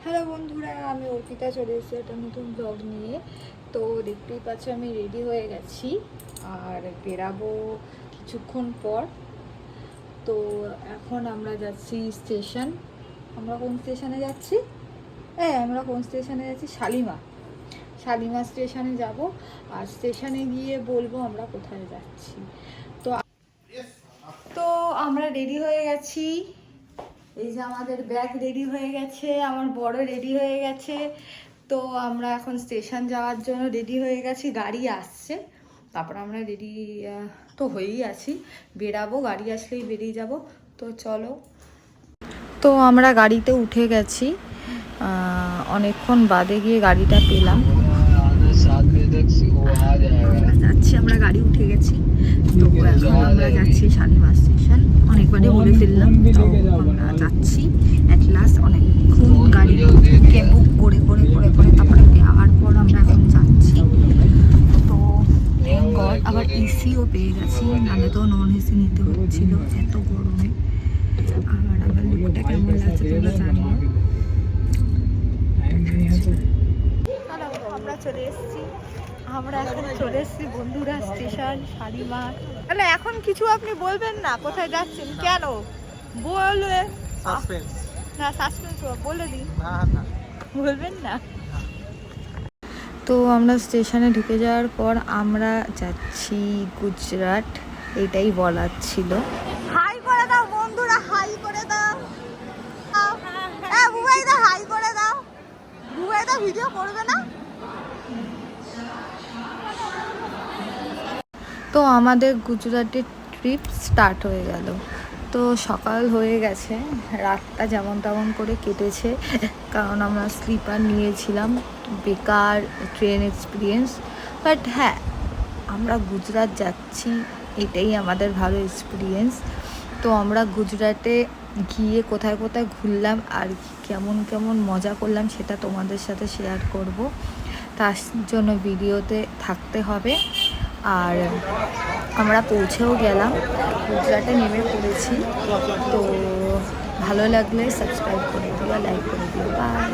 Hello বন্ধুরা, আমি অর্পিতা চলে এসেছি একটা নতুন ব্লগ নিয়ে। তো দেখতেই পাচ্ছ আমি রেডি হয়ে গেছি আর বেরাবো কিছুক্ষণ পর। তো এখন আমরা যাচ্ছি স্টেশন। আমরা কোন স্টেশনে যাচ্ছি? আমরা কোন স্টেশনে যাচ্ছি? শালিমা স্টেশনে যাব। আর স্টেশনে গিয়ে বলবো আমরা কোথায় যাচ্ছি। তো তো আমরা রেডি হয়ে গেছি। এই যে আমাদের ব্যাগ রেডি হয়ে গেছে, আমার বড় রেডি হয়ে গেছে। তো আমরা এখন স্টেশন যাওয়ার জন্য রেডি হয়ে গেছি, গাড়ি আসছে। তারপর আমরা রেডি তো হয়েই আছি, বেরাবো, গাড়ি আসলেই বেরিয়ে যাব। তো চলো। তো আমরা গাড়িতে উঠে গেছি, অনেকক্ষণ বাদে গিয়ে গাড়িটা পেলাম। আমরা গাড়ি উঠে গেছি। তো এখন আমরা যাচ্ছি শালিমা স্টেশন। অনেকবারই বলে ফেললাম, তো আমরা যাচ্ছি অ্যাট লাস্ট। অনেকক্ষণ গাড়িকে বুক করে করে করে করে তারপরে যাওয়ার পর আমরা এখন যাচ্ছি। তো থ্যাংক গড আবার এসিও পেয়ে গেছি, নাহলে তো নন এসি নিতে হচ্ছিল এত গরমে। আর আমার লুকটা কেমন লাগছে তোমরা জানিও। আমরা এখন চলে এসেছি বন্ধুরা স্টেশন শালিমা। তাহলে এখন কিছু আপনি বলবেন না কোথায় যাচ্ছেন? কেন বলবে না? সাসপেন্স বলে দিন, বলবেন না? তো আমরা স্টেশনে ঢুকে যাওয়ার পর আমরা যাচ্ছি গুজরাট, এটাই বলার ছিল। হাই করে দাও বন্ধুরা, হাই করে দাও। বুবাইদা হাই করে দাও। বুবাইদা ভিডিও করবে না? তো আমাদের গুজরাটের ট্রিপ স্টার্ট হয়ে গেল। তো সকাল হয়ে গেছে, রাতটা যেমন তেমন করে কেটেছে, কারণ আমরা স্লিপার নিয়েছিলাম। বেকার ট্রেন এক্সপিরিয়েন্স, বাট হ্যাঁ আমরা গুজরাট যাচ্ছি, এটাই আমাদের ভালো এক্সপিরিয়েন্স। তো আমরা গুজরাটে গিয়ে কোথায় কোথায় ঘুরলাম আর কেমন কেমন মজা করলাম সেটা তোমাদের সাথে শেয়ার করব। তার জন্য ভিডিওতে থাকতে হবে। আর আমরা পৌঁছেও গেলাম, গুজরাটে নেমে পড়েছি। তো ভালো লাগলে সাবস্ক্রাইব করে দিও, লাইক করে দিও। বাই।